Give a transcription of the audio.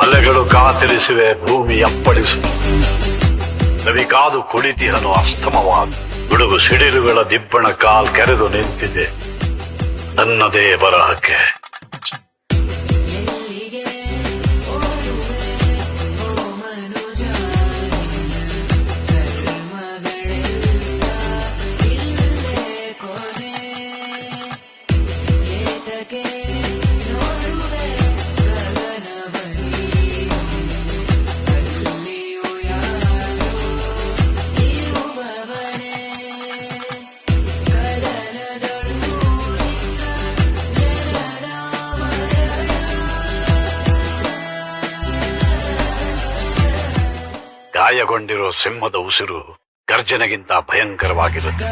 ಅಲೆಗಳು ಕಾತಿರಿಸುವೆ ಭೂಮಿ ಅಪ್ಪಳಿಸು ರವಿ ಕಾದು ಕುಳಿತಿಹನು ಅಸ್ತಮವಾದ ಗುಡುಗು ಸಿಡಿಲುಗಳ ದಿಬ್ಬಣ ಕಾಲ್ ಕೆರೆದು ನಿಂತಿದೆ ನನ್ನದೇ ಬರಹಕ್ಕೆ ಗಾಯಗೊಂಡಿರೋ ಸಿಂಹದ ಉಸಿರು ಗರ್ಜನೆಗಿಂತ ಭಯಂಕರವಾಗಿರುತ್ತೆ